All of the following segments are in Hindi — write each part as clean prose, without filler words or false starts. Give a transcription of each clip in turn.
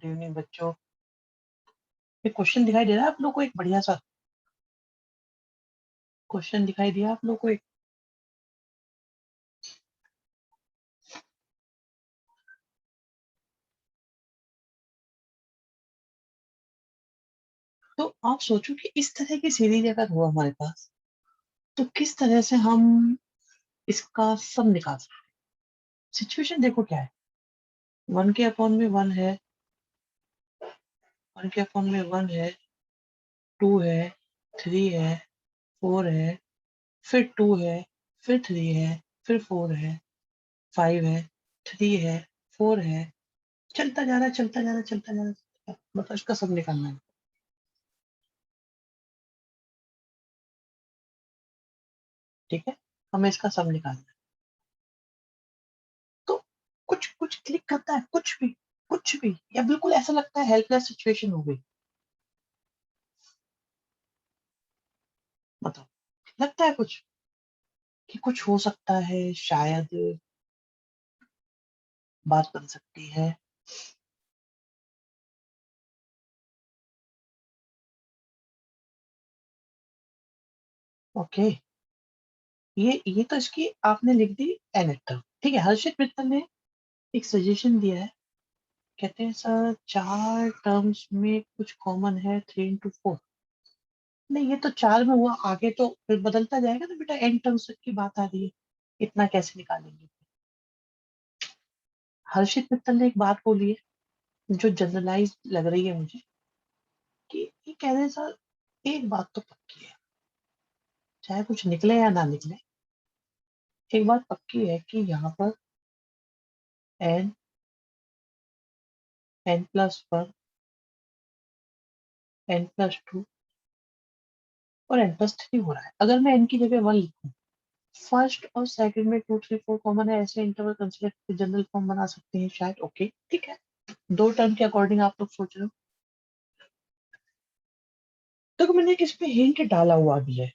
गुड इवनिंग बच्चों। एक क्वेश्चन दिखाई दे रहा है आप लोग को, एक बढ़िया सा क्वेश्चन दिखाई दिया आप लोग को एक। तो आप सोचो कि इस तरह की सीरीज अगर हो हमारे पास, तो किस तरह से हम इसका सम निकाल सकते हैं। सिचुएशन देखो क्या है, 1 के अपॉन में 1 है, 1 के अपॉन में 1 है, 2 है, 3 है, 4 है, फिर 2 है, फिर 3 है, फिर 4 है, 5 है, 3 है, 4 है, चलता जा रहा है, चलता जा रहा है, चलता जा रहा है। मतलब इसका सम निकालना है। ठीक है, हमें इसका सम निकालना है। तो कुछ कुछ क्लिक करता है, कुछ भी, या बिल्कुल ऐसा लगता है हेल्पलेस सिचुएशन हो गई। मतलब लगता है कुछ कि कुछ हो सकता है, शायद बात बन सकती है। ओके, ये तो इसकी आपने लिख दी एन टर्म। ठीक है, हर्षित मित्तल ने एक सजेशन दिया है, कहते हैं सर 4 टर्म्स में कुछ कॉमन है 3 into 4। नहीं, ये तो 4 में हुआ, आगे तो फिर बदलता जाएगा ना बेटा, एन टर्म्स की बात आ रही है, इतना कैसे निकालेंगे। हर्षित मित्तल ने एक बात बोली है जो जनरलाइज लग रही है मुझे, कि ये कह रहे हैं सर एक बात तो पक्की है, चाहे कुछ निकले या ना निकले, एक बात पक्की है कि यहाँ पर एन, n+1, n+2 और n+3 हो रहा है। अगर मैं n की जगह 1 लिखूं, फर्स्ट और सेकंड में 2 3 4 कॉमन है, ऐसे इंटरवल कंसीडर करके जनरल फॉर्म बना सकते हैं शायद। ओके ठीक है, दो टर्म के अकॉर्डिंग आप लोग सोच रहे हो। तो मैंने एक इसमें हिंट डाला हुआ भी है,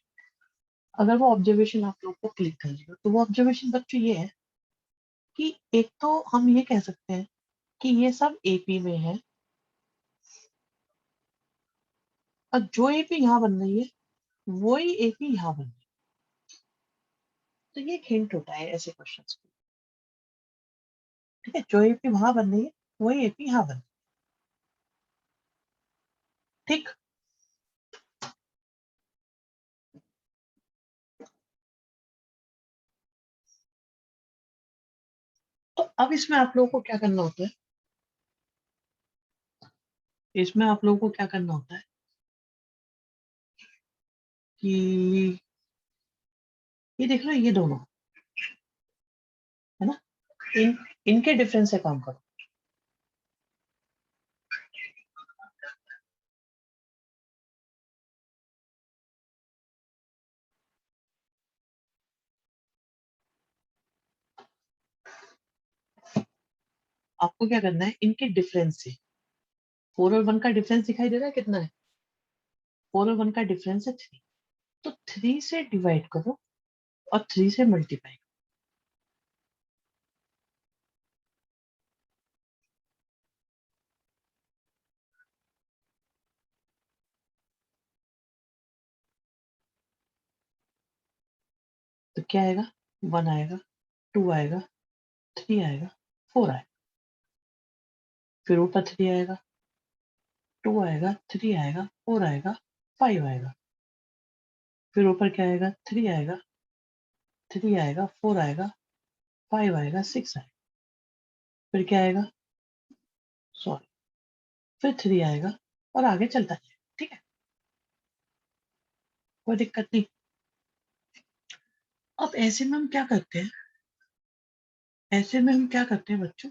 अगर वो ऑब्जर्वेशन आप लोग को क्लिक कर लिया तो वो ऑब्जर्वेशन बच्चों ये है कि एक तो हम ये कह सकते हैं कि ये सब एपी में है, और जो एपी यहाँ बन रही है वही एपी यहाँ बन रही है। तो ये एक हिंट होता है ऐसे क्वेश्चंस को। ठीक है, जो एपी वहां बन रही है वही एपी यहाँ बन रही है। ठीक, तो अब इसमें आप लोगों को क्या करना होता है, इसमें आप लोगों को क्या करना होता है कि ये देख लो, ये दोनों है ना, इनके डिफरेंस से काम करो। आपको क्या करना है, इनके डिफरेंस से 4 और 1 का डिफरेंस दिखाई दे रहा है कितना है, 4 और 1 का डिफरेंस है 3। तो 3 से डिवाइड करो और 3 से मल्टीप्लाई करो। तो क्या आएगा, 1 आएगा, 2 आएगा, 3 आएगा, 4 आएगा, फिर ऊपर 3 आएगा, 2 आएगा, 3 आएगा, 4 आएगा, 5 आएगा, फिर ऊपर क्या आएगा, 3 आएगा, 3 आएगा, 4 आएगा, 5 आएगा, 6 आएगा, फिर क्या आएगा, सॉरी, फिर 3 आएगा और आगे चलता जाएगा। ठीक है, कोई दिक्कत नहीं। अब ऐसे में हम क्या करते हैं, ऐसे में हम क्या करते हैं बच्चों,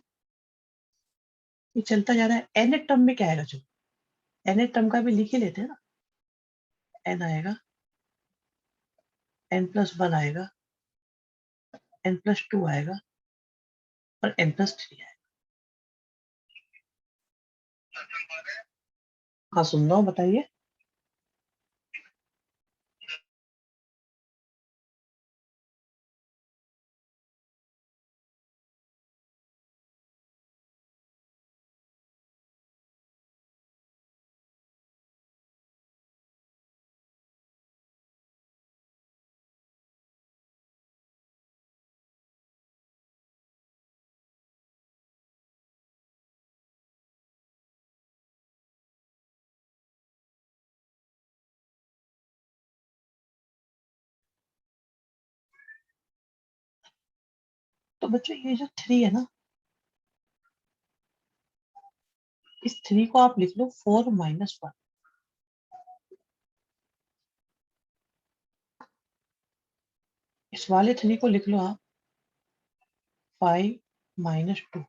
ये चलता जा रहा है, एन टर्म में क्या आएगा, चलो एन टर्म का भी लिख ही लेते हैं ना। एन आएगा, n+1 आएगा, n+2 आएगा और n+3 आएगा। हाँ सुन रहा हूँ, बताइए। तो बच्चों ये जो 3 है ना, इस 3 को आप लिख लो 4 माइनस 1। इस वाले 3 को लिख लो आप 5 माइनस 2।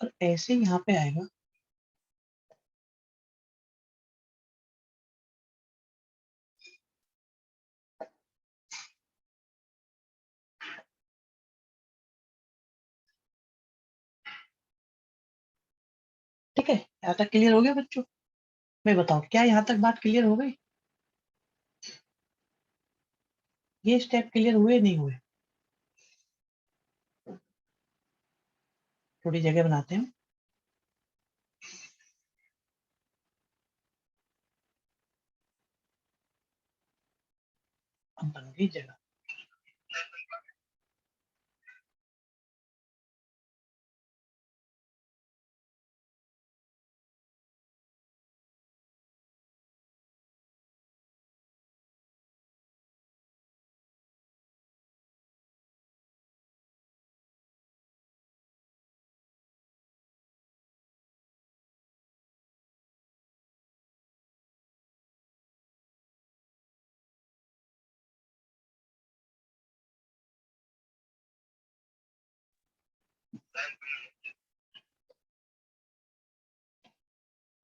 और ऐसे यहाँ पे आएगा ठीक है। यहाँ तक क्लियर हो गया बच्चों? मैं बताओ क्या यहाँ तक बात क्लियर हो गई? ये स्टेप क्लियर हुए नहीं हुए? थोड़ी जगह बनाते हैं। अब बन गई जगह।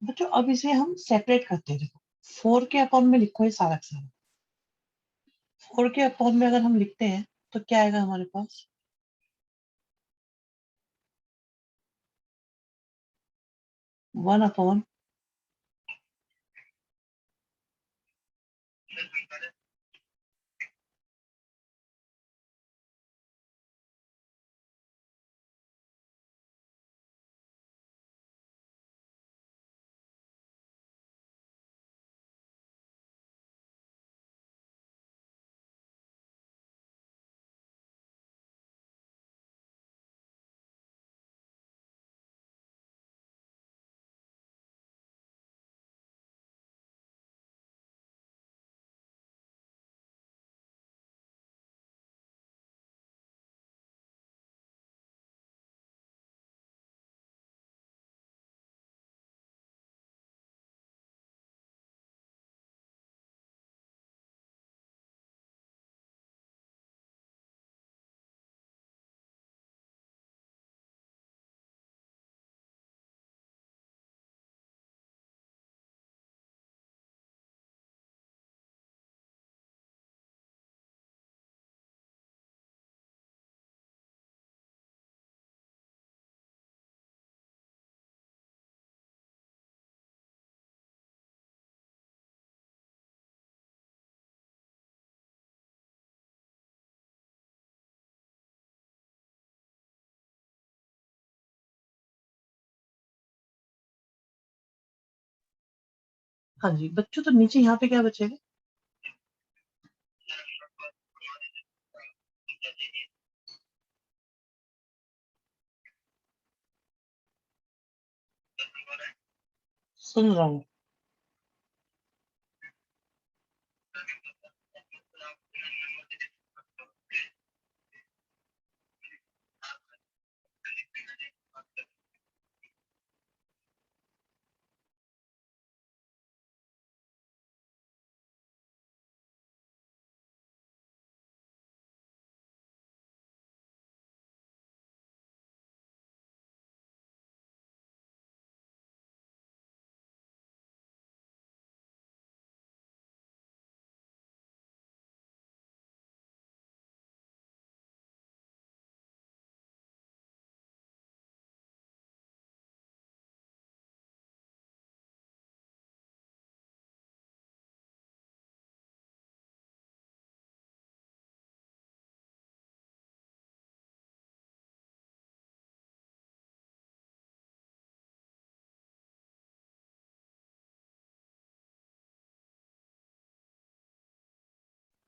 बच्चों अब इसे हम सेपरेट करते हैं। देखो 4 के अपॉन में लिखो ये सारा का सारा। 4 के अपॉन में अगर हम लिखते हैं तो क्या आएगा हमारे पास? 1 अपॉन हाँ जी बच्चों, तो नीचे यहाँ पे क्या बचेगा? सुन रहा हूँ।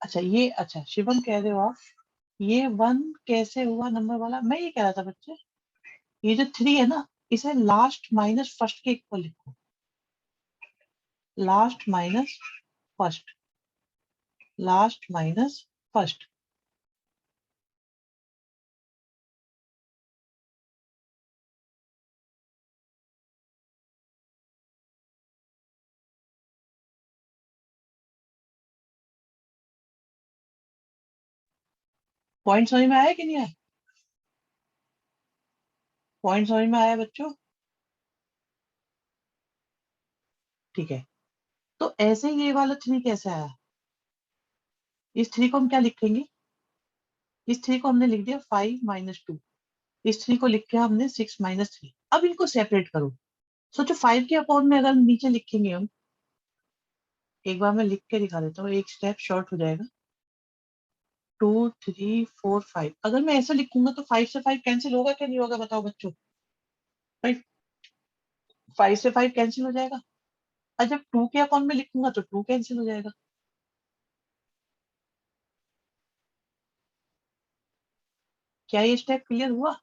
अच्छा ये, अच्छा शिवम कह रहे हो आप, ये 1 कैसे हुआ नंबर वाला? मैं ये कह रहा था बच्चे ये जो 3 है ना, इसे लास्ट माइनस फर्स्ट के इक्वल लिखो, last minus first, last minus first. Point समझ में आया कि नहीं आया? पॉइंट समझ में आया बच्चों? ठीक है, तो ऐसे ही ये वाला 3 कैसे आया? इस 3 को हम क्या लिखेंगे? इस 3 को हमने लिख दिया 5 माइनस 2, इस 3 को लिख के हमने 6 माइनस 3। अब इनको सेपरेट करो। सोचो 5 के अपॉन में अगर नीचे लिखेंगे हम, एक बार मैं लिख के दिखा देता हूँ, एक स्टेप शॉर्ट हो जाएगा। 2 3 4 5, अगर मैं ऐसा लिखूंगा तो 5 से 5 कैंसिल होगा क्या नहीं होगा बताओ बच्चों? 5 से 5 कैंसिल हो जाएगा। और जब 2 के अपॉन में लिखूंगा तो 2 कैंसिल हो जाएगा। क्या ये स्टेप क्लियर हुआ?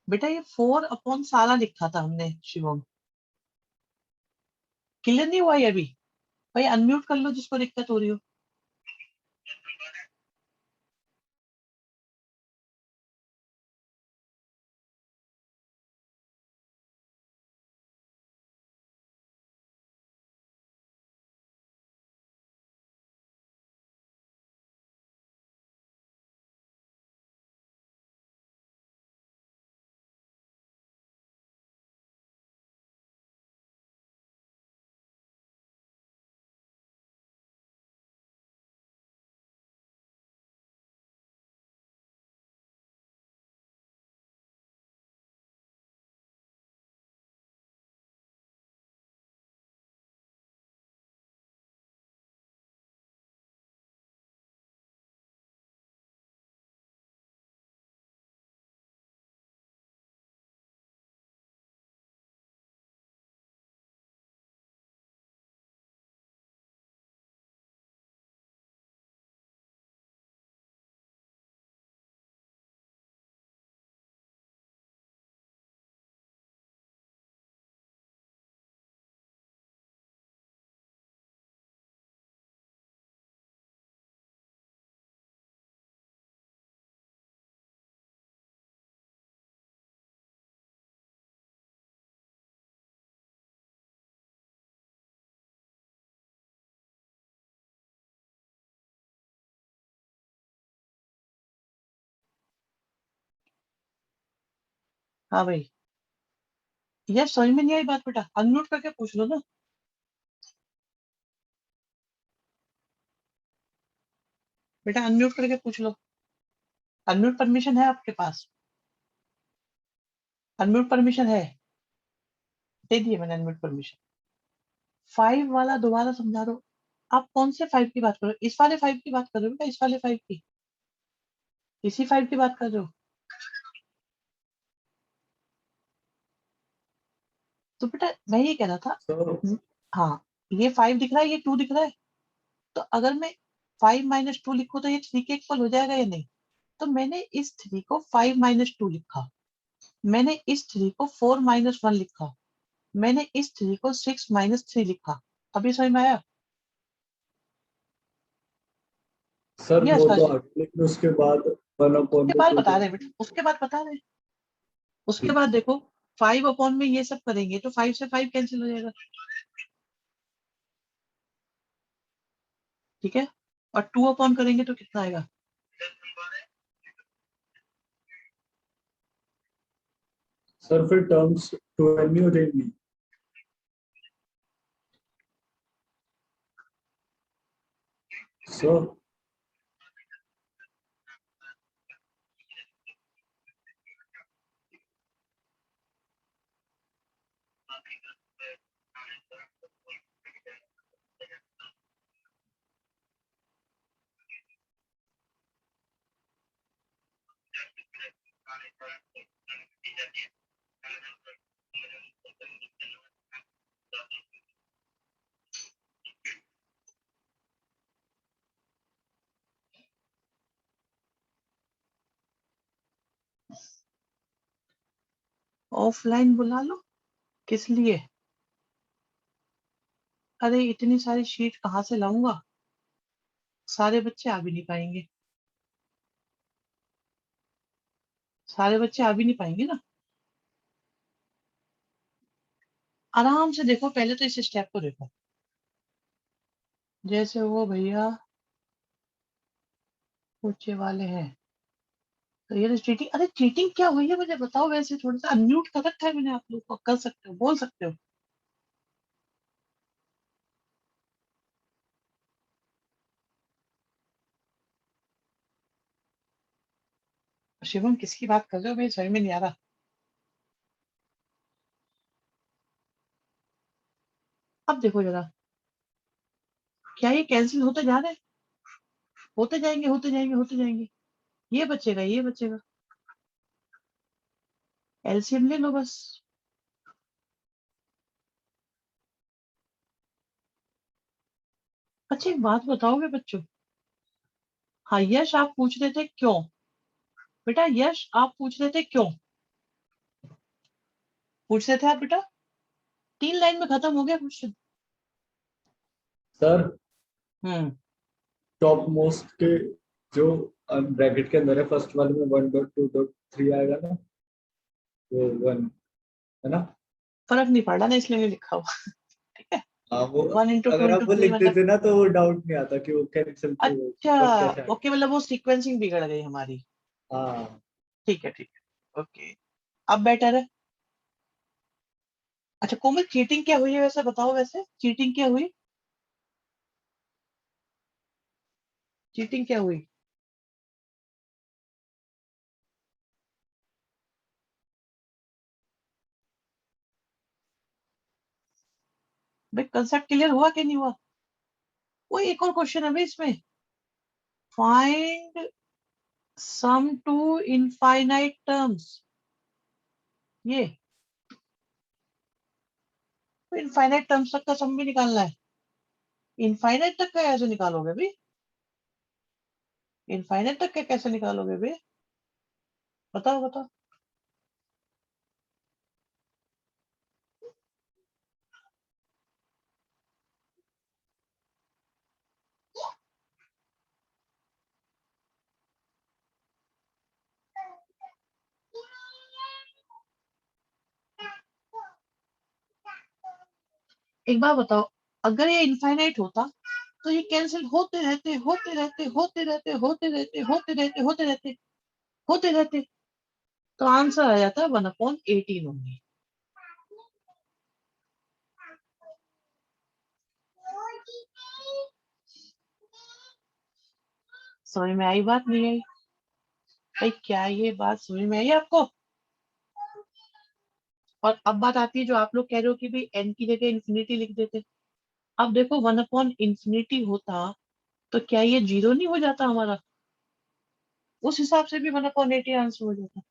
बेटा ये 4 अपॉन सारा लिखा था हमने शिवम, क्लियर नहीं हुआ ये अभी? भाई अनम्यूट कर लो जिसको दिक्कत हो रही हो। हाँ भाई, यार समझ में नहीं आई बात, बेटा अनम्यूट करके पूछ लो ना। बेटा अनम्यूट करके पूछ लो, अनम्यूट परमिशन है आपके पास? अनम्यूट परमिशन है? दे दिए मैंने अनम्यूट परमिशन। 5 वाला दोबारा समझा दो। आप कौन से 5 की बात कर रहे हो? इस वाले 5 की बात कर रहे हो बेटा? इस वाले 5 की, इसी 5 की बात कर रहे हो? तो बेटा मैं ये कह रहा था, So, हाँ, ये 5 दिख रहा है, ये 2 दिख रहा है। तो अगर मैं 5 माइनस 2 लिखूं तो ये 3 के इक्वल हो जाएगा या नहीं? तो मैंने इस 3 को 5 माइनस 2 लिखा, मैंने इस 3 को 4 माइनस 1 लिखा, मैंने इस 3 को 6 माइनस 3 लिखा। अभी समझ में आया? सर यस वो तो हर्ष, आगे, लेकिन उसके बाद वन अपॉन उसके में बाद टू बता रहे हैं बेटा, कैंसिल। उसके बाद बता रहे हैं। उसके बाद देखो 5 अपॉन में ये सब करेंगे तो 5 से 5 कैंसिल हो जाएगा, ठीक है? और 2 अपॉन करेंगे तो कितना आएगा? सर फिर टर्म्स टू एन हो जाएंगी। सो ऑफलाइन बुला लो। किस लिए? अरे इतनी सारी शीट कहाँ से लाऊंगा, सारे बच्चे आ भी नहीं पाएंगे, सारे बच्चे आ भी नहीं पाएंगे ना। आराम से देखो, पहले तो इस स्टेप को देखो। जैसे वो भैया पूछे वाले हैं, तो ये चीटिंग, अरे चीटिंग क्या हुई है मुझे बताओ, वैसे थोड़ा सा अनम्यूट कर रखा है मैंने, आप लोग को कर सकते हो, बोल सकते हो। शिवम किसकी बात कर रहे हो, मेरी समझ में नहीं आ रहा। अब देखो जरा, क्या ये कैंसिल होते जा रहे हैं? होते जाएंगे होते जाएंगे होते जाएंगे, ये बचेगा ये बचेगा, एलसीएम ले लो बस। अच्छा एक बात बताओगे बच्चों, हाँ यश आप पूछ रहे थे क्यों, बेटा यश आप पूछ रहे थे क्यों, पूछ रहे थे आप बेटा, 3 लाइन में खत्म हो गया क्वेश्चन। सर हम्म। टॉप मोस्ट के जो ब्रैकेट के अंदर है, फर्स्ट वाले में 1.2.3 आएगा ना, वो 1 है ना। फर्क नहीं पड़ रहा ना, इसलिए नहीं लिखा हुआ। ठीक है, हाँ वो, 1 into 2 अगर आप into वो 3 लिख मतलब। देते ना तो वो डाउट नहीं आता कि वो कैंसिल अच्छा, मतलब कैसे आएगा। ओके, मतलब वो सीक्वेंसिंग बिगड़ गई हमारी। हाँ ठीक है ठीक है, ओके, अब बेटर है। अच्छा कोमल, चीटिंग क्या हुई है वैसे बताओ, वैसे चीटिंग क्या हुई, चीटिंग क्या हुई? भाई कंसेप्ट क्लियर हुआ कि नहीं हुआ? वो एक और क्वेश्चन है भाई इसमें, find sum to infinite terms, ये इनफाइनाइट टर्म्स तक का सम भी निकालना है। इनफाइनाइट तक का कैसे निकालोगे भाई, इनफाइनाइट तक का कैसे निकालोगे भाई, बताओ बताओ। एक बार बताओ, अगर ये इनफाइनाइट होता तो ये कैंसिल होते रहते होते रहते होते रहते होते रहते होते रहते होते रहते होते रहते, तो आंसर आ जाता है 1/18 ओनली। समझ में आई बात, नहीं आई? भाई क्या ये बात समझ में आई आपको? और अब बात आती है जो आप लोग कह रहे हो कि भाई एन की जगह इन्फिनिटी लिख देते। अब देखो 1/इंफिनिटी होता तो क्या ये जीरो नहीं हो जाता हमारा? उस हिसाब से भी 1/80 आंसर हो जाता।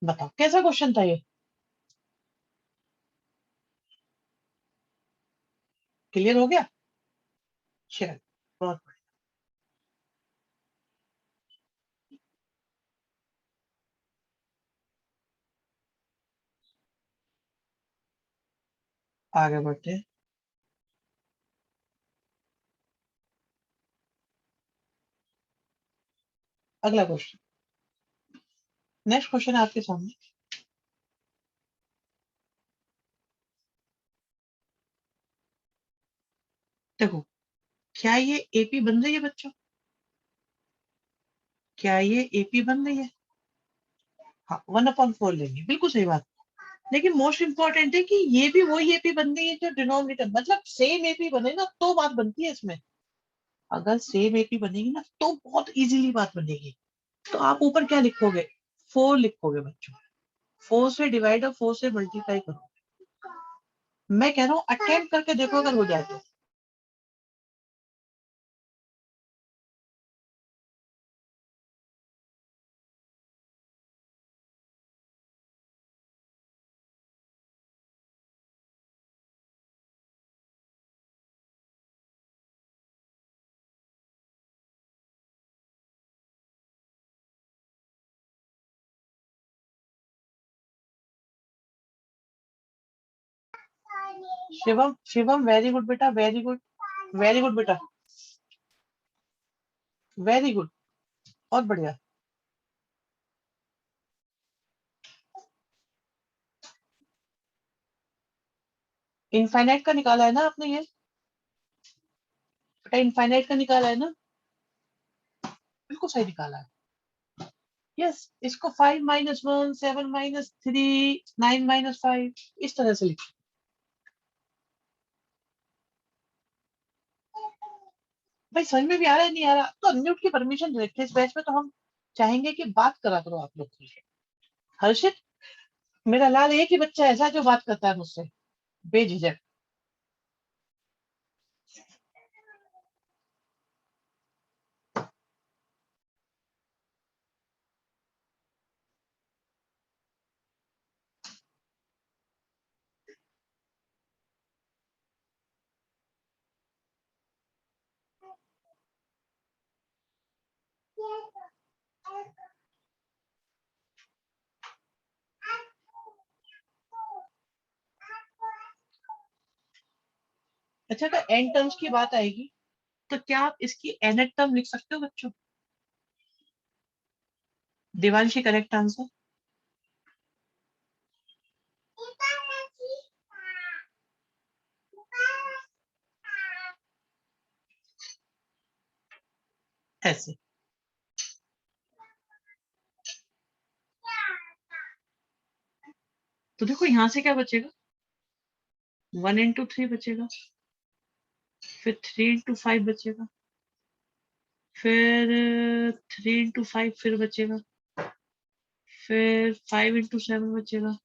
बताओ कैसा क्वेश्चन था ये, क्लियर हो गया? चल, बहुत बढ़िया। आगे बढ़ते हैं, अगला क्वेश्चन, नेक्स्ट क्वेश्चन आपके सामने। देखो, क्या ये एपी बन रही है बच्चों, क्या ये एपी बन रही है? हाँ 1/4 लेंगे, बिल्कुल सही बात। लेकिन मोस्ट इंपॉर्टेंट है कि ये भी वही एपी बन रही है जो डिनोमिनेटर, मतलब सेम एपी बने ना तो बात बनती है इसमें। अगर सेम एपी बनेगी ना तो बहुत इजीली बात बनेगी। तो आप ऊपर क्या लिखोगे, 4 लिखोगे बच्चों, 4 से डिवाइड और 4 से मल्टीप्लाई करो। मैं कह रहा हूँ अटेम्प्ट करके देखो अगर हो जाए तो। शिवम शिवम वेरी गुड बेटा, वेरी गुड, वेरी गुड बेटा, वेरी गुड, बहुत बढ़िया। इनफाइनाइट का निकाला है ना आपने ये बेटा, इनफाइनाइट का निकाला है ना, बिल्कुल सही निकाला है। यस, इसको 5 माइनस 1, 7 माइनस 3, 9 माइनस 5, इस तरह से लिखो। भाई समझ में भी आ रहा है नहीं आ रहा तो अनम्यूट की परमिशन रखे इस बैच में, तो हम चाहेंगे कि बात करा करो आप लोग खुल के। हर्षित, मेरा लाल एक ही बच्चा ऐसा है जो बात करता है मुझसे बेझिझक। अच्छा, तो एन टर्म्स की बात आएगी तो क्या आप इसकी एन टर्म लिख सकते हो बच्चों? Devanshi correct answer. ऐसे तो देखो यहां से क्या बचेगा, 1 इंटू 3 बचेगा, फिर 3 इंटू 5 बचेगा, फिर 3 इंटू 5 फिर बचेगा, फिर 5 इंटू 7 बचेगा,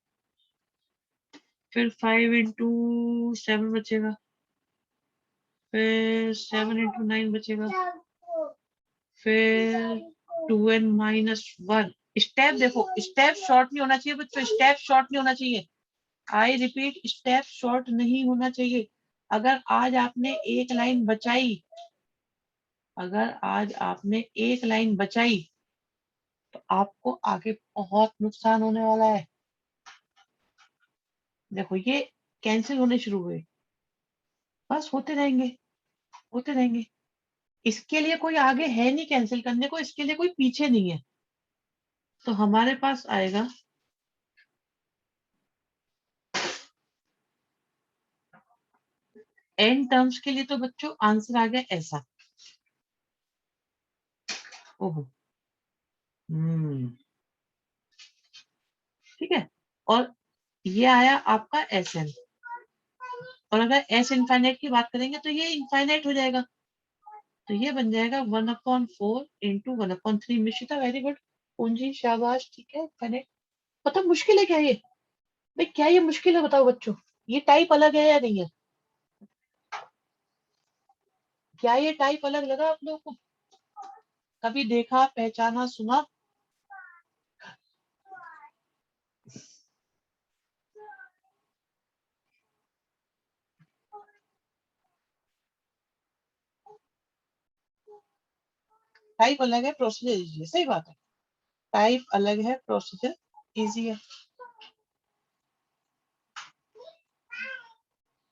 फिर 5 इंटू 7 बचेगा, फिर 7 इंटू 9 बचेगा, फिर 2n माइनस 1। स्टेप देखो, स्टेप शॉर्ट नहीं होना चाहिए बच्चों, स्टेप शॉर्ट नहीं होना चाहिए। आई रिपीट, स्टेप शॉर्ट नहीं होना चाहिए। अगर आज आपने एक लाइन बचाई, अगर आज आपने एक लाइन बचाई तो आपको आगे बहुत नुकसान होने वाला है। देखो ये कैंसिल होने शुरू हुए, बस होते रहेंगे, होते रहेंगे। इसके लिए कोई आगे है नहीं कैंसिल करने को, इसके लिए कोई पीछे नहीं है। तो हमारे पास आएगा एन टर्म्स के लिए, तो बच्चों आंसर आ गया ऐसा। ओहो, ठीक है। और ये आया आपका एस एन, और अगर एस इनफाइनाइट की बात करेंगे तो ये इनफाइनाइट हो जाएगा, तो ये बन जाएगा 1/4 इंटू 1/3। मिश्रिता वेरी गुड, पूंजी शाबाश, ठीक है इनफाइनाइट। मतलब मुश्किल है क्या ये? भाई क्या ये मुश्किल है बताओ बच्चों? ये टाइप अलग है या नहीं है? क्या ये टाइप अलग लगा आप लोगों को? कभी देखा, पहचाना, सुना? टाइप अलग है, प्रोसीजर इजी है, सही बात है। टाइप अलग है, प्रोसीजर इजी है।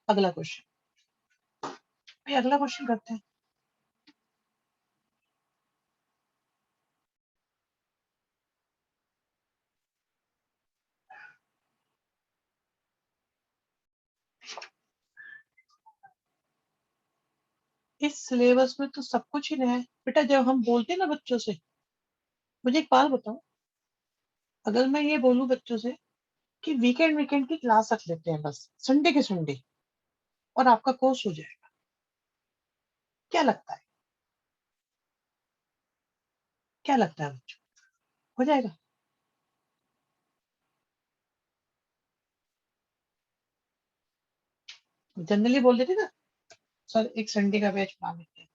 अगला क्वेश्चन, भाई अगला क्वेश्चन करते हैं। इस सिलेबस में तो सब कुछ ही नया है बेटा। जब हम बोलते हैं ना बच्चों से, मुझे एक बात बताओ, अगर मैं ये बोलूं बच्चों से कि वीकेंड वीकेंड की क्लास रख लेते हैं बस, संडे के संडे, और आपका कोर्स हो जाएगा, क्या लगता है? क्या लगता है बच्चों, हो जाएगा? जनरली बोल देते ना, सर एक संडे का बैच बना लेते हैं।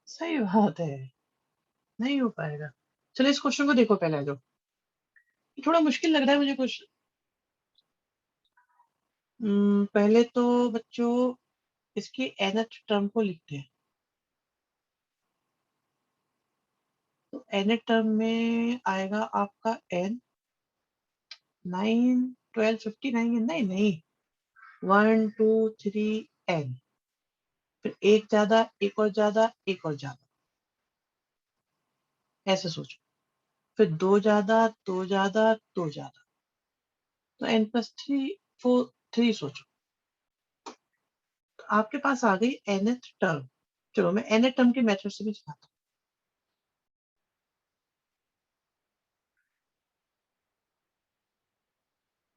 सही बात है, नहीं हो पाएगा। चलो इस क्वेश्चन को देखो पहले, आ जाओ। थोड़ा मुश्किल लग रहा है मुझे क्वेश्चन। पहले तो बच्चों इसकी nth टर्म को लिखते हैं। तो nth टर्म में आएगा आपका n 9 12 59 नहीं नहीं 1 2 3 n, फिर एक ज्यादा एक और ज्यादा एक और ज्यादा, ऐसे सोचो। फिर दो ज्यादा दो ज्यादा दो ज्यादा, तो n+3 4 3 सोचो। तो आपके पास आ गई nth टर्म। चलो मैं nth टर्म के मेथड से भी दिखाता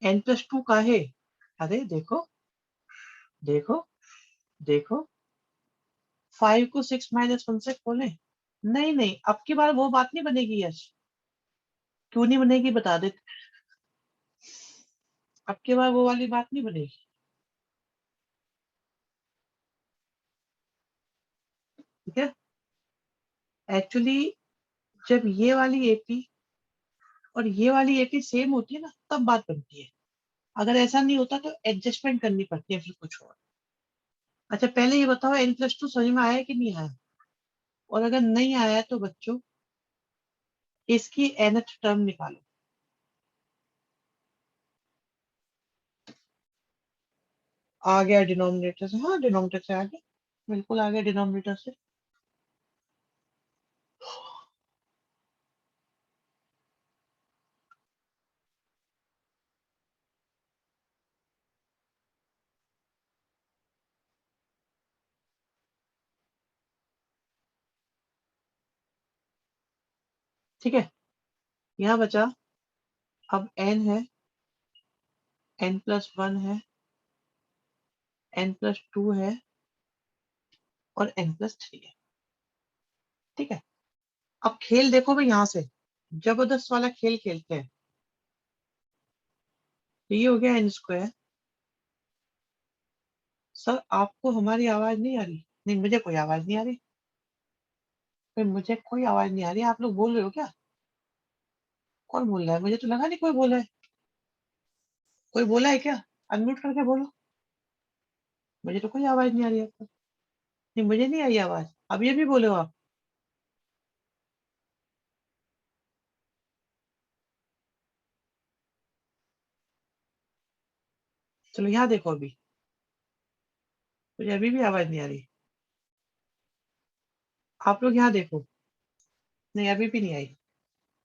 हूँ। n+2 का है, अरे देखो देखो देखो, 5 को 6 - 1 से खोलें। नहीं नहीं, अब की बार वो बात नहीं बनेगी यश। क्यों नहीं बनेगी बता दे, अब की बार वो वाली बात नहीं बनेगी। ठीक है, एक्चुअली जब ये वाली एपी और ये वाली एपी सेम होती है ना, तब बात बनती है। अगर ऐसा नहीं होता तो एडजस्टमेंट करनी पड़ती है फिर कुछ और। अच्छा पहले ये बताओ n+2 समझ में आया कि नहीं आया, और अगर नहीं आया तो बच्चों इसकी nth टर्म निकालो। आ गया डिनोमिनेटर से, हाँ डिनोमिनेटर से आ गया, बिल्कुल आ गया डिनोमिनेटर से। ठीक है, यहाँ बचा अब n है, n+1 है, n+2 है और n+3 है। ठीक है, अब खेल देखो भाई, यहाँ से जबरदस्त वाला खेल खेलते हैं। तो ये हो गया n²। सर आपको हमारी आवाज नहीं आ रही? नहीं मुझे कोई आवाज नहीं आ रही, फिर मुझे कोई आवाज नहीं आ रही। आप लोग बोल रहे हो क्या? कौन बोल रहा है? मुझे तो लगा नहीं कोई बोला है। कोई बोला है क्या? अनम्यूट करके बोलो। मुझे तो कोई आवाज नहीं आ रही आपको। नहीं मुझे नहीं आई आवाज, अब ये भी बोले हो आप। चलो यहाँ देखो, अभी मुझे अभी भी आवाज नहीं आ रही। आप लोग यहाँ देखो, नहीं अभी भी नहीं आई।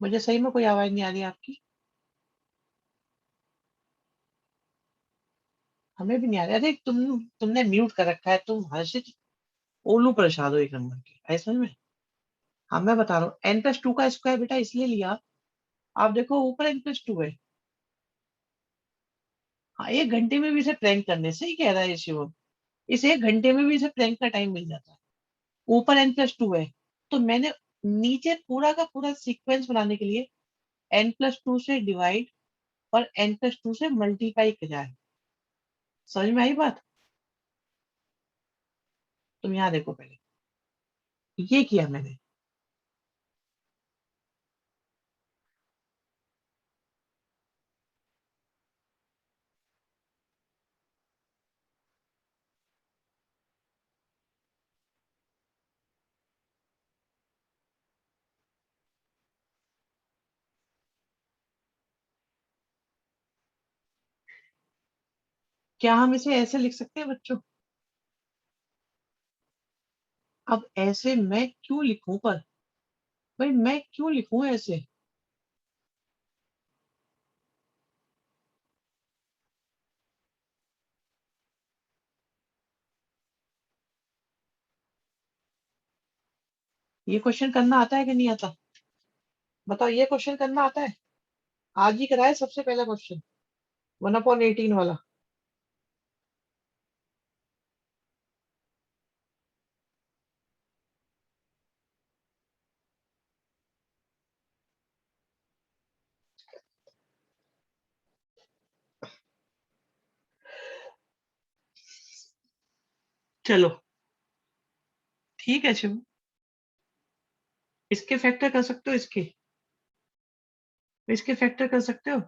मुझे सही में कोई आवाज नहीं आ रही आपकी। हमें भी नहीं आ रही। अरे तुमने म्यूट कर रखा है, तुम हर्षित ओलू प्रसाद हो एक नंबर के, ऐसा में। हाँ मैं बता रहा हूँ, n+2 का स्क्वायर बेटा इसलिए लिया, आप देखो ऊपर n+2 है। हाँ 1 घंटे में भी इसे प्रैंक करने से ही कह रहा है शिवम, इस 1 घंटे में भी इसे प्रैंक का टाइम मिल जाता है। ऊपर n+2 है, तो मैंने नीचे पूरा का पूरा सीक्वेंस बनाने के लिए n+2 से डिवाइड और n+2 से मल्टीप्लाई किया है। समझ में आई बात? तुम यहाँ देखो, पहले ये किया मैंने। क्या हम इसे ऐसे लिख सकते हैं बच्चों? अब ऐसे मैं क्यों लिखूं पर, भाई मैं क्यों लिखूं ऐसे? ये क्वेश्चन करना आता है कि नहीं आता? बताओ, ये क्वेश्चन करना आता है? आज ही कराए सबसे पहला क्वेश्चन, 1/18 वाला। चलो ठीक है शिव, इसके फैक्टर कर सकते हो, इसके फैक्टर कर सकते हो।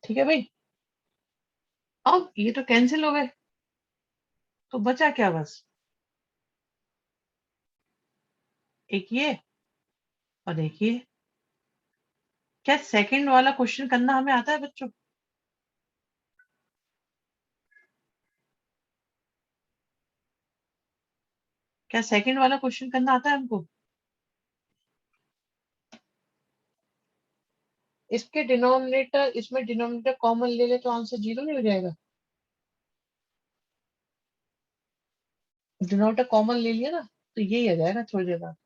ठीक है भाई। अब ये तो कैंसिल हो गए, तो बचा क्या बस, एक ये और एक ये। क्या सेकंड वाला क्वेश्चन करना हमें आता है बच्चों? क्या सेकंड वाला क्वेश्चन करना आता है हमको? इसके डिनोमिनेटर, इसमें डिनोमिनेटर कॉमन ले ले तो आंसर 0 नहीं हो जाएगा? डिनोमिनेटर कॉमन ले लिया ना, तो यही आ जाएगा थोड़ी देर बाद।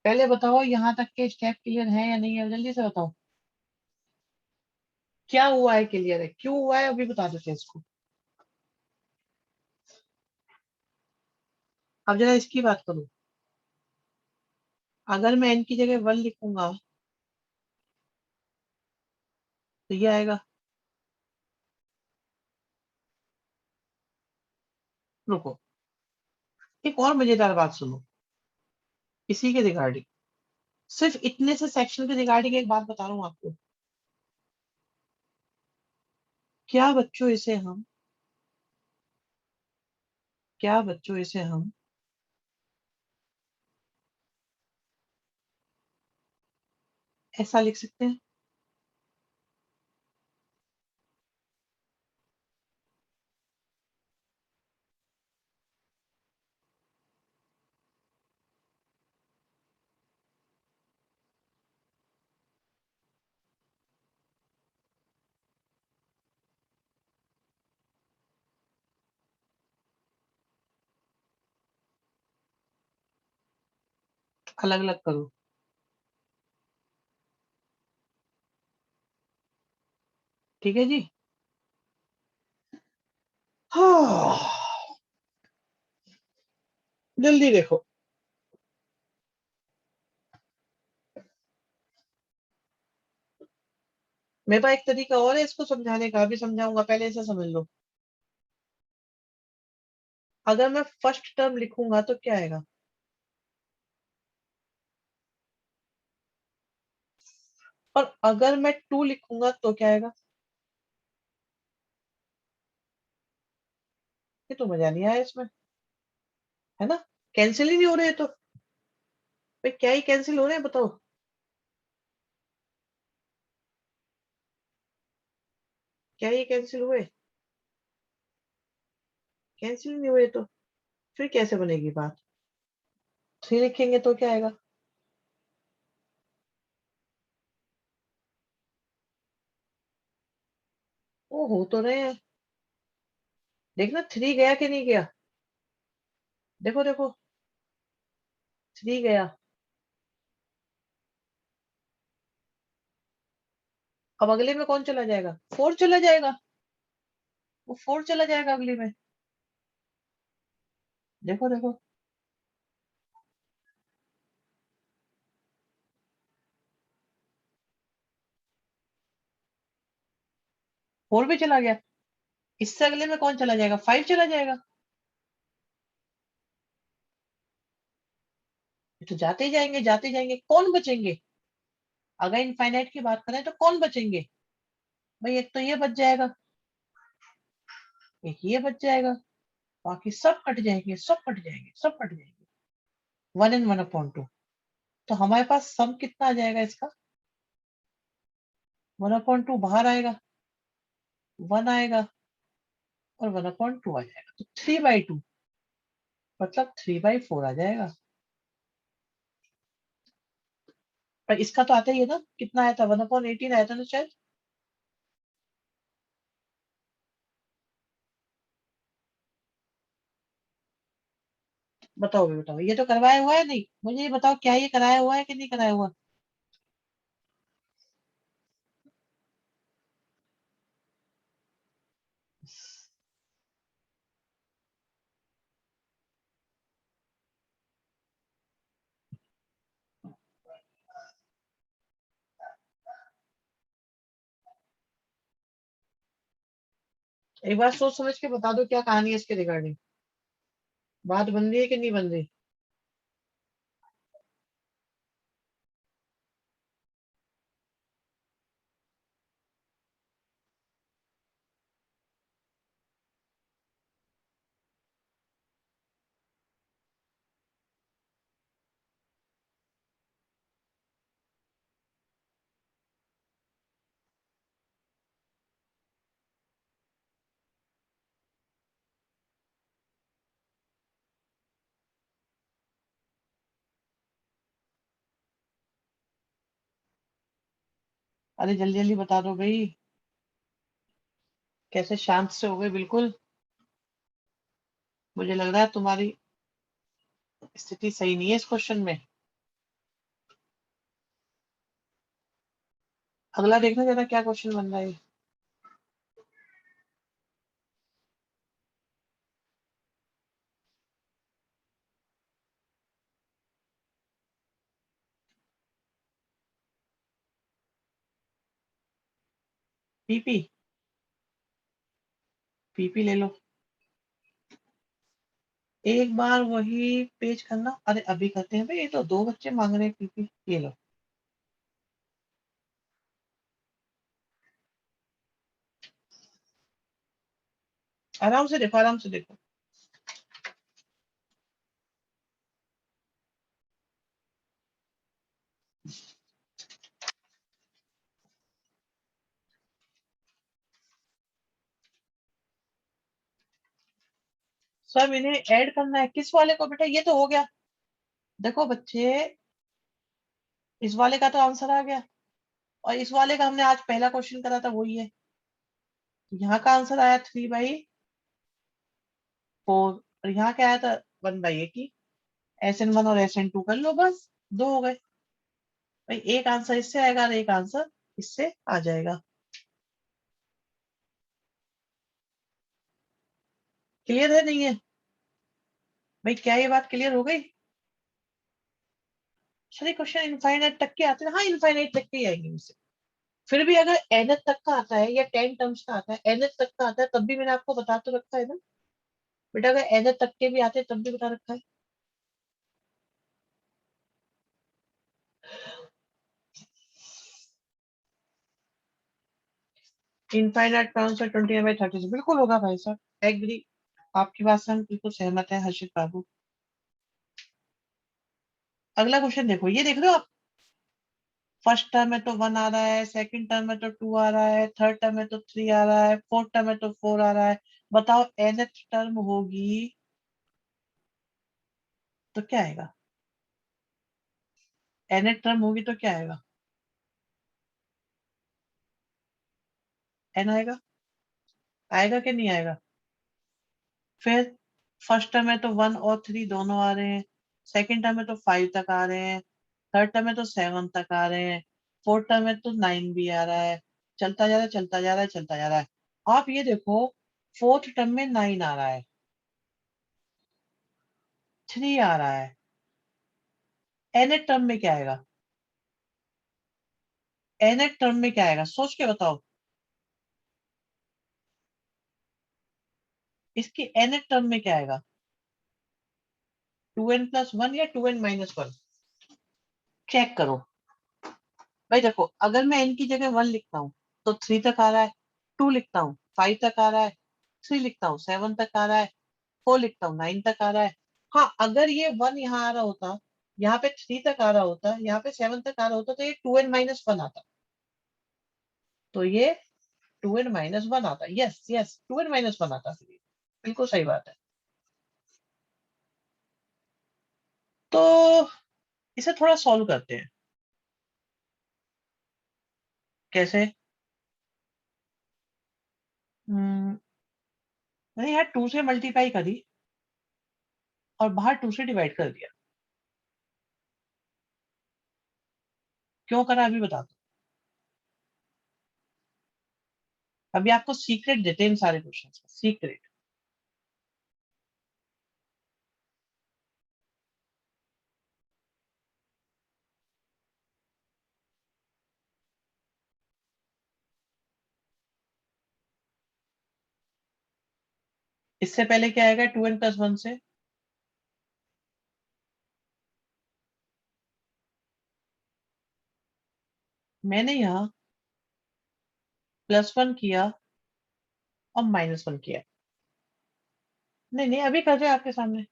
पहले बताओ यहाँ तक के स्टेप क्लियर है या नहीं है, जल्दी से बताओ। क्या हुआ है क्लियर है, क्यों हुआ है अभी बता देते हैं इसको। अब जरा इसकी बात करो। अगर मैं n की जगह 1 लिखूंगा तो ये आएगा। रुको, एक और मजेदार बात सुनो इसी के रिगार्डिंग। सिर्फ इतने से सेक्शन के रिगार्डिंग एक बात बता रहा हूँ आपको। क्या बच्चों इसे हम क्या बच्चों इसे हम ऐसा लिख सकते हैं? अलग अलग करो। ठीक है जी। हाँ, जल्दी देखो। मेरे पास एक तरीका और है इसको समझाने का, अभी समझाऊंगा, पहले इसे समझ लो। अगर मैं फर्स्ट टर्म लिखूंगा तो क्या आएगा, और अगर मैं 2 लिखूंगा तो क्या आएगा? ये तो मजा नहीं आया इसमें, है ना? कैंसिल ही नहीं हो रहे तो भाई, क्या ही कैंसिल हो रहे हैं बताओ। क्या ही कैंसिल हुए? कैंसिल नहीं हुए तो फिर कैसे बनेगी बात? 3 लिखेंगे तो क्या आएगा? वो हो तो रहे हैं। देखना 3 गया कि नहीं गया, देखो देखो। 3 गया। अब अगले में कौन चला जाएगा? 4 चला जाएगा। वो 4 चला जाएगा अगले में। देखो देखो। 4 भी चला गया। इससे अगले में कौन चला जाएगा? 5 चला जाएगा। ये तो जाते ही जाएंगे, जाते ही जाएंगे, कौन बचेंगे? अगर इनफाइनाइट की बात करें तो कौन बचेंगे? भाई एक तो ये बच जाएगा, एक ये बच जाएगा, बाकी सब कट जाएंगे, सब कट जाएंगे, सब कट जाएंगे। 1 and 1/2। तो हमारे पास सम कितना आ जाएगा इसका? 1/2 बाहर आएगा, 1 आएगा, और 1/2 आ जाएगा, तो 3/2, मतलब 3/4 आ जाएगा। पर इसका तो आता ही है ना, कितना आया था? 1/18 आया था ना शायद। बताओ भी बताओ, ये तो करवाया हुआ है नहीं, मुझे ये बताओ क्या ये कराया हुआ है कि नहीं कराया हुआ? एक बार सोच समझ के बता दो क्या कहानी है इसके रिगार्डिंग। बात बन रही है कि नहीं बन रही? अरे जल्दी जल्दी बता दो भाई, कैसे शांत से हो गए बिल्कुल। मुझे लग रहा है तुम्हारी स्थिति सही नहीं है इस क्वेश्चन में। अगला देखना जरा क्या क्वेश्चन बन रहा है। पीपी, पीपी ले लो। एक बार वही पेज करना। अरे अभी करते हैं भाई, ये तो दो बच्चे मांग रहे हैं पीपी। ये लो। आराम से देखो, आराम से देखो। सब इन्हें ऐड करना है। किस वाले को बेटा? ये तो हो गया। देखो बच्चे, इस वाले का तो आंसर आ गया, और इस वाले का हमने आज पहला क्वेश्चन करा था, वही है। यहाँ का आंसर आया 3/4, और यहाँ क्या आया था? 1/80। SN1 और SN2 कर लो, बस दो हो गए भाई। एक आंसर इससे आएगा और एक आंसर इससे आ जाएगा। क्लियर है नहीं है भाई? क्या ये बात क्लियर हो गई? सारे क्वेश्चन इनफाइनाइट तक के आते हैं। हाँ, इनफाइनाइट तक के ही आएंगे मुझसे। फिर भी अगर nth तक का आता है या 10 टर्म्स का आता है, nth तक का आता है, तब भी मैंने आपको बता तो रखा है ना बेटा। अगर nth तक के भी आते हैं तब भी बता रखा है। इनफाइनाइट टर्म्स है 29/30 से बिल्कुल होगा भाई साहब, एग्री। आपकी बात से हम बिल्कुल सहमत है हर्षित बाबू। अगला क्वेश्चन देखो, ये देख रहे हो आप? फर्स्ट टर्म में तो 1 आ रहा है, सेकंड टर्म में तो 2 आ रहा है, थर्ड टर्म में तो 3 आ रहा है, फोर्थ टर्म में तो 4 आ रहा है। बताओ nth टर्म होगी तो क्या आएगा? nth टर्म होगी तो क्या आएगा? n आएगा। आएगा कि नहीं आएगा? फिर फर्स्ट टर्म में तो 1 और 3 दोनों आ रहे हैं, सेकंड टर्म में तो 5 तक आ रहे हैं, थर्ड टर्म में तो 7 तक आ रहे हैं, फोर्थ टर्म में तो 9 भी आ रहा है। चलता जा रहा है, चलता जा रहा है, चलता जा रहा है। आप ये देखो, फोर्थ टर्म में 9 आ रहा है, 3 आ रहा है। nth टर्म में क्या आएगा? nth टर्म में क्या आएगा? सोच के बताओ। इसकी nth टर्म में क्या आएगा? 2n+1 या 2n-1? चेक करो भाई। देखो, अगर मैं n की जगह 1 लिखता हूँ तो 3 तक आ रहा है, 2 लिखता हूँ 5 तक आ रहा है, 3 लिखता हूँ 7 तक आ रहा है, 4 लिखता हूँ 9 तक आ रहा है। हाँ, अगर ये 1 यहाँ आ रहा होता, यहाँ पे 3 तक आ रहा होता, यहाँ पे 7 तक आ रहा होता, तो ये 2n-1 आता। तो ये 2n-1 आता। यस यस, 2n-1 आता फिर ये। बिल्कुल सही बात है। तो इसे थोड़ा सॉल्व करते हैं। कैसे? हम्म, मैंने यहाँ 2 से मल्टीप्लाई करी और बाहर 2 से डिवाइड कर दिया। क्यों करा अभी बता दो। अभी आपको सीक्रेट देते हैं इन सारे क्वेश्चन का, सीक्रेट। इससे पहले क्या आएगा 2n+1 से? मैंने यहाँ +1 किया और -1 किया। नहीं नहीं, अभी कर रहे हैं आपके सामने।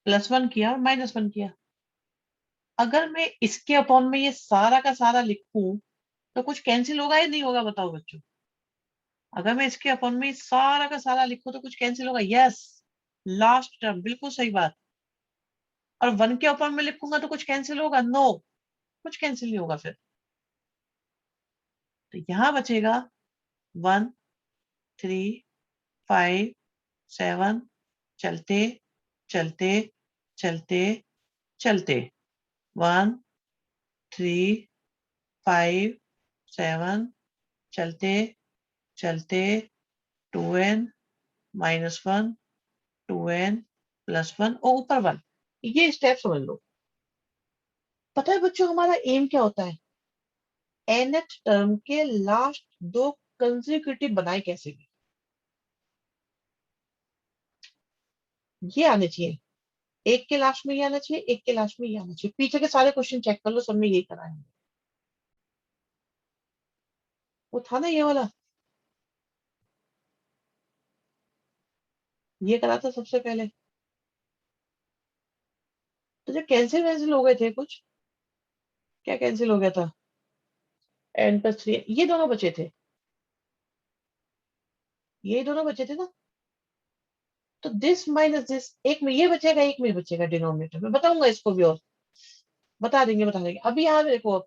+1 किया और -1 किया। अगर मैं इसके अपॉन में ये सारा का सारा लिखूं तो कुछ कैंसिल होगा या नहीं होगा? बताओ बच्चों। अगर मैं इसके अपॉन में ये सारा का सारा लिखूं तो कुछ कैंसिल होगा? यस, लास्ट टर्म, बिल्कुल सही बात। और 1 के अपॉन में लिखूंगा तो कुछ कैंसिल होगा? नो, कुछ कैंसिल नहीं होगा फिर। तो यहां बचेगा 1 3 5 7 चलते चलते चलते चलते 1 3 5 7 चलते चलते 2n -1 2n +1 और ऊपर 1। ये स्टेप समझ लो। पता है बच्चों हमारा एम क्या होता है? nth टर्म के लास्ट 2 कंसेक्यूटिव बनाए कैसे भी, ये आने चाहिए। एक के लास्ट में ये आना चाहिए, एक के लास्ट में ये आना चाहिए। पीछे के सारे क्वेश्चन चेक कर लो, सब में यही कराएंगे। वो था ना ये वाला, ये करा था सबसे पहले। तो जब कैंसिल वैंसिल हो गए थे कुछ, क्या कैंसिल हो गया था? n+3 ये दोनों बचे थे, ये दोनों बचे थे ना। तो दिस माइनस दिस, एक में ये बचेगा, एक में बचेगा डिनोमिनेटर में। बताऊंगा इसको भी, और बता देंगे। अभी यहाँ देखो,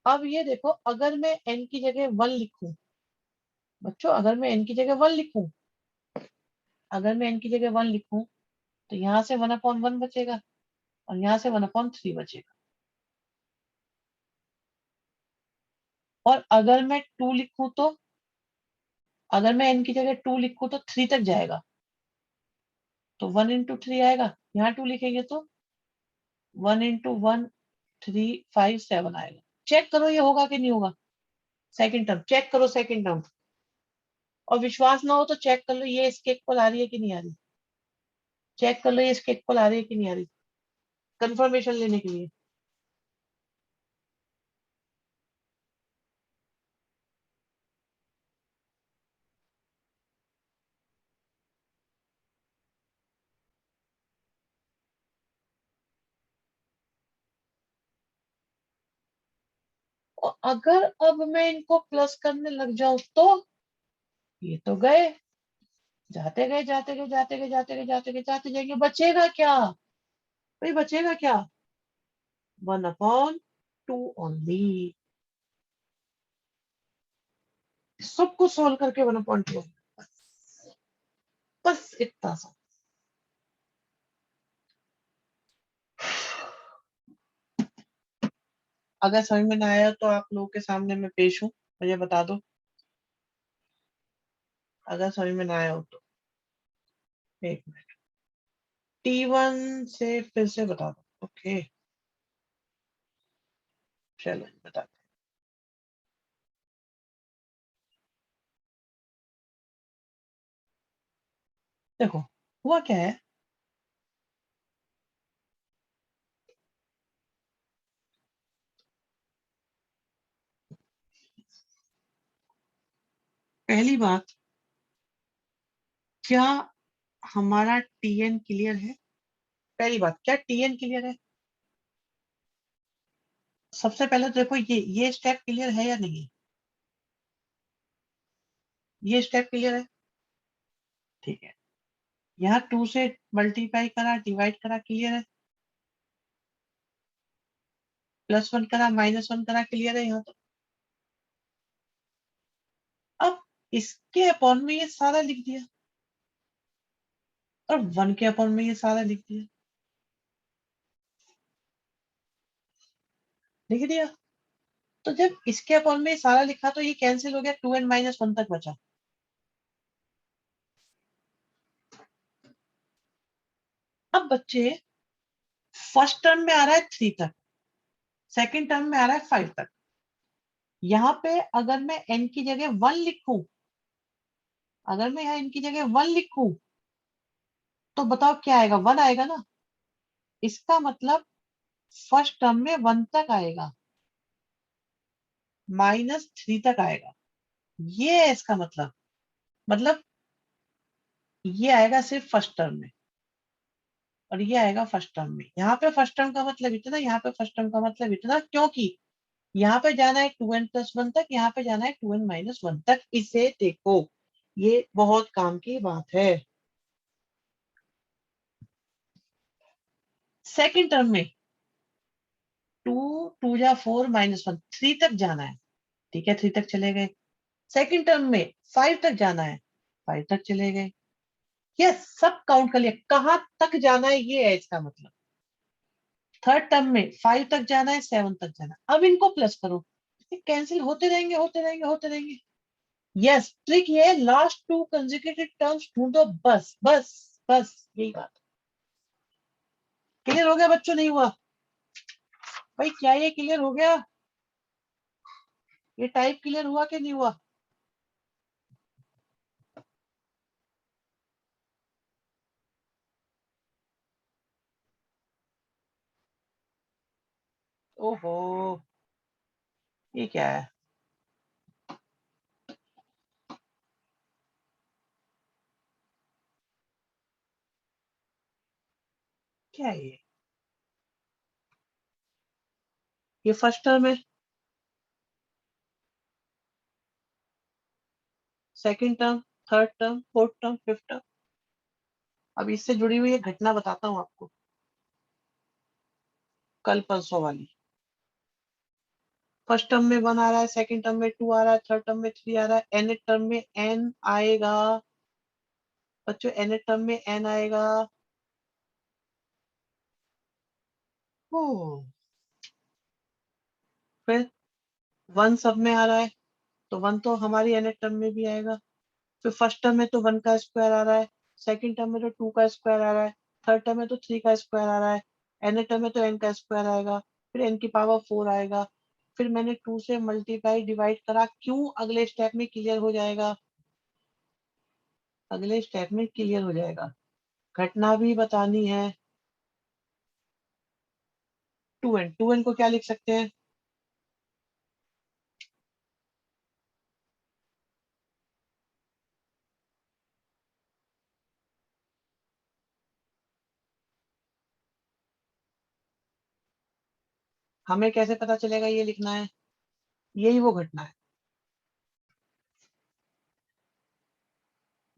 अब ये देखो, अगर मैं n की जगह 1 लिखूं बच्चों, अगर मैं n की जगह 1 लिखूं, अगर मैं n की जगह 1 लिखूं, तो यहाँ से 1/1 बचेगा और यहाँ से 1/3 बचेगा। और अगर मैं 2 लिखूं, तो अगर मैं n की जगह 2 लिखूं तो 3 तक जाएगा, तो 1 × 3 आएगा। यहाँ 2 लिखेंगे तो 1 × 1 3 5 7 आएगा। चेक करो ये होगा कि नहीं होगा। सेकंड टर्म चेक करो, सेकंड टर्म। और विश्वास ना हो तो चेक कर लो ये इसके इक्वल आ रही है कि नहीं आ रही। चेक कर लो ये इसके इक्वल आ रही है कि नहीं आ रही, कंफर्मेशन लेने के लिए। और अगर अब मैं इनको प्लस करने लग जाऊं तो ये तो गए, जाते गए जाते गए जाते गए जाते गए जाते गए जाते जाएंगे। बचेगा क्या भाई, बचेगा क्या? 1/2 ओनली। सबको सॉल्व करके 1/2, बस इतना सा। अगर समझ में ना आया तो आप लोगों के सामने मैं पेश हूं, मुझे बता दो। अगर समझ में ना आया हो तो 1 मिनट, T1 से फिर से बता दो। ओके चलो बता। देखो हुआ क्या है, पहली बात, क्या हमारा TN क्लियर है? पहली बात, क्या TN क्लियर है? सबसे पहले तो देखो ये स्टेप क्लियर है या नहीं? ये स्टेप क्लियर है, ठीक है। यहाँ 2 से मल्टीप्लाई करा, डिवाइड करा, क्लियर है। +1 करा, -1 करा, क्लियर है यहाँ तो। अब इसके अपॉन में ये सारा लिख दिया और 1 के अपॉन में ये सारा लिख दिया, लिख दिया। तो जब इसके अपॉन में ये सारा लिखा तो ये कैंसिल हो गया, 2n - 1 तक बचा। अब बच्चे फर्स्ट टर्म में आ रहा है 3 तक, सेकंड टर्म में आ रहा है 5 तक। यहाँ पे अगर मैं n की जगह 1 लिखूं, अगर मैं यहाँ n की जगह 1 लिखूं, तो बताओ क्या आएगा? 1 आएगा ना। इसका मतलब फर्स्ट टर्म में 1 तक आएगा, -3 तक आएगा। ये है इसका मतलब ये आएगा सिर्फ फर्स्ट टर्म में और ये आएगा फर्स्ट टर्म में। यहाँ पे फर्स्ट टर्म का मतलब इतना, यहाँ पे फर्स्ट टर्म का मतलब इतना, क्योंकि यहाँ पे जाना है 2n + 1 तक, यहाँ पे जाना है 2n - 1 तक। इसे देखो, ये बहुत काम की बात है। सेकंड टर्म में 2 2 जा 4 -1 3 तक जाना है। ठीक है, 3 तक चले गए। सेकंड टर्म में 5 तक जाना है, 5 तक चले गए। ये सब काउंट कर लिया, कहां तक जाना है ये है इसका मतलब। थर्ड टर्म में 5 तक जाना है, 7 तक जाना है। अब इनको प्लस करो, कैंसिल होते रहेंगे होते रहेंगे होते रहेंगे। यस, ट्रिक ये है, लास्ट 2 कंसेक्यूटिव टर्म्स ढूंढो, बस बस बस यही बात। क्लियर हो गया बच्चों, नहीं हुआ भाई? क्या ये क्लियर हो गया? ये टाइप क्लियर हुआ कि नहीं हुआ? ओहो, ये क्या है? क्या है ये फर्स्ट टर्म है, second term, third term, fourth term, fifth term. अब इससे जुड़ी हुई एक घटना बताता हूँ आपको, कल परसों वाली। फर्स्ट टर्म में 1 आ रहा है, सेकंड टर्म में 2 आ रहा है, थर्ड टर्म में 3 आ रहा है, एन टर्म में n आएगा बच्चों, एन टर्म में n आएगा। ओ, फिर 1 सब में आ रहा है, तो 1 तो हमारी एन टर्म में भी आएगा। फिर फर्स्ट टर्म में तो 1 का स्क्वायर आ रहा है, सेकंड टर्म में तो 2 का स्क्वायर आ रहा है, थर्ड टर्म में तो 3 का स्क्वायर आ रहा है, एन टर्म में तो n का स्क्वायर आएगा, फिर n की पावर 4 आएगा। फिर मैंने 2 से मल्टीप्लाई डिवाइड करा, क्यों? अगले स्टेप में क्लियर हो जाएगा, अगले स्टेप में क्लियर हो जाएगा। घटना भी बतानी है। 2n को क्या लिख सकते हैं? हमें कैसे पता चलेगा ये लिखना है? यही वो घटना है।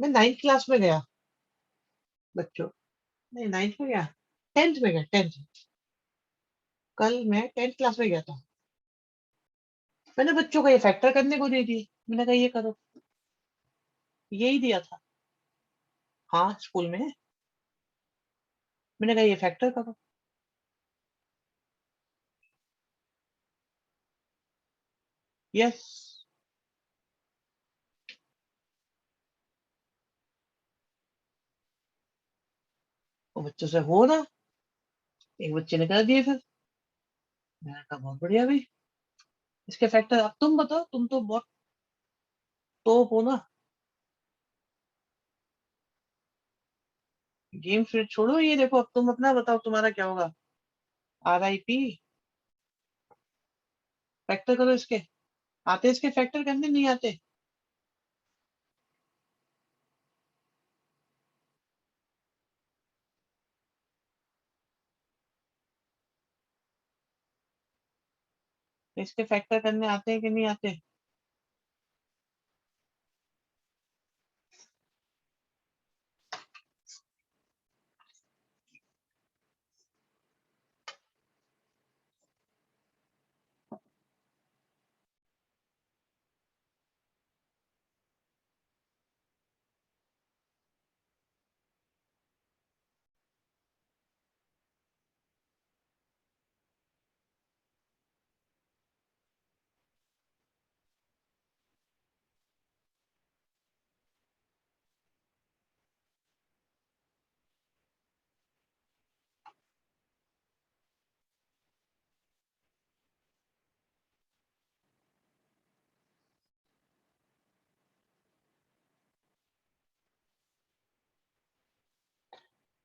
मैं 9th क्लास में गया बच्चों, नहीं 9th में गया, 10th में गया, 10th। कल मैं 10th क्लास में गया था। मैंने बच्चों को ये फैक्टर करने को दे दी, मैंने कहा ये करो, यही दिया था। हाँ, स्कूल में है। मैंने कहा ये फैक्टर करो। यस। वो बच्चों से हो ना, एक बच्चे ने कर दिए फिर। मैंने कहा बहुत बढ़िया भाई, इसके फैक्टर अब तुम बताओ, तुम तो बहुत तो हो ना। गेम फिर छोड़ो, ये देखो अब तुम अपना बताओ, तुम्हारा क्या होगा? RIP। फैक्टर करो इसके, आते इसके फैक्टर करने, नहीं आते? इसके फैक्टर करने आते हैं कि नहीं आते?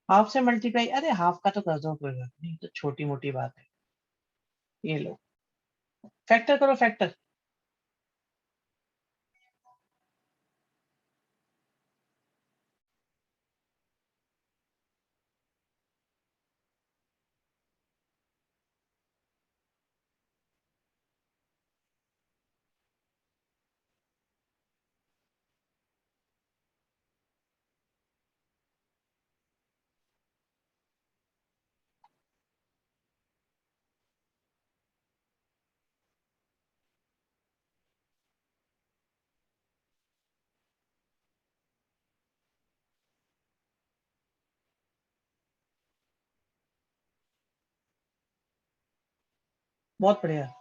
हाफ से मल्टीप्लाई, अरे हाफ का तो कर दो, कोई बात नहीं, तो छोटी मोटी बात है। ये लो, फैक्टर करो, फैक्टर। बहुत बढ़िया।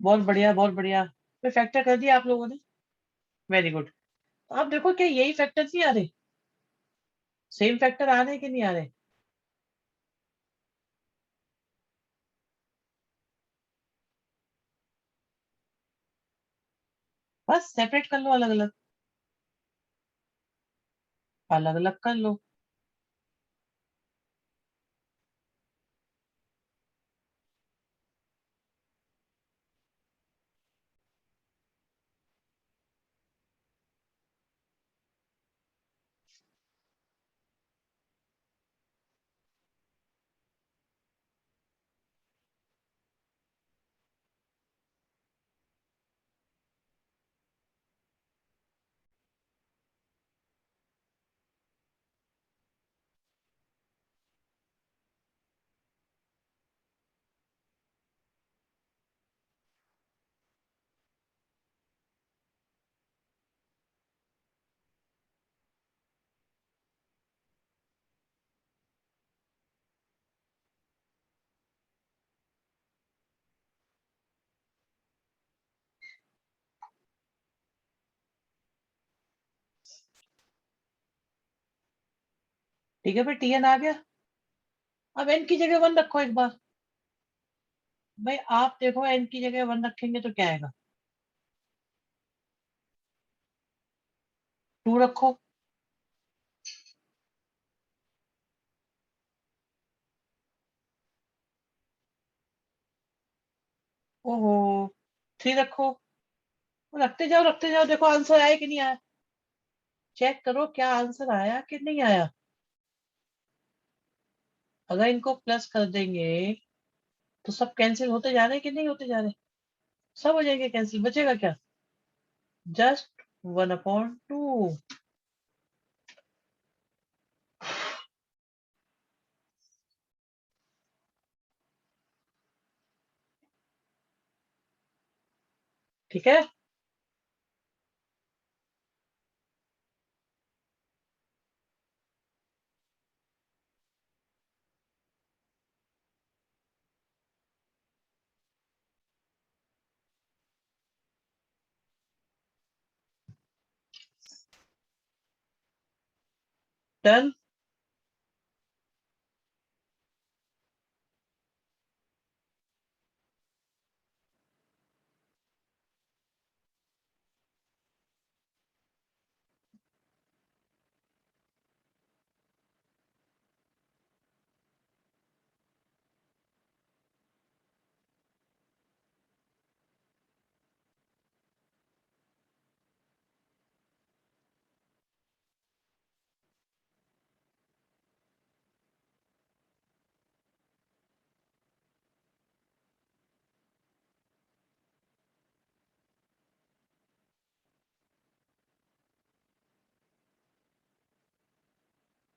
बहुत बढ़िया, बहुत बढ़िया। तो फैक्टर कर दिया आप लोगों ने। Very good. तो आप देखो क्या यही फैक्टर नहीं आ रहे? सेम फैक्टर आ रहे हैं कि नहीं आ रहे? बस सेपरेट कर लो, अलग अलग, अलग अलग कर लो। ठीक है, फिर टी एन आ गया। अब एन की जगह वन रखो एक बार। भाई आप देखो, एन की जगह वन रखेंगे तो क्या आएगा? टू रखो। ओहो, थ्री रखो। रखते जाओ, देखो आंसर आया कि नहीं आया। चेक करो क्या आंसर आया कि नहीं आया। अगर इनको प्लस कर देंगे तो सब कैंसिल होते जा रहे हैं कि नहीं होते जा रहे? सब हो जाएंगे कैंसिल, बचेगा क्या? Just one upon two. ठीक है। डन।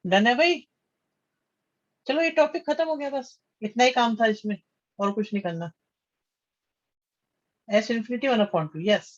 डन है भाई। चलो ये टॉपिक खत्म हो गया, बस इतना ही काम था इसमें, और कुछ नहीं करना। S infinity one upon two, yes.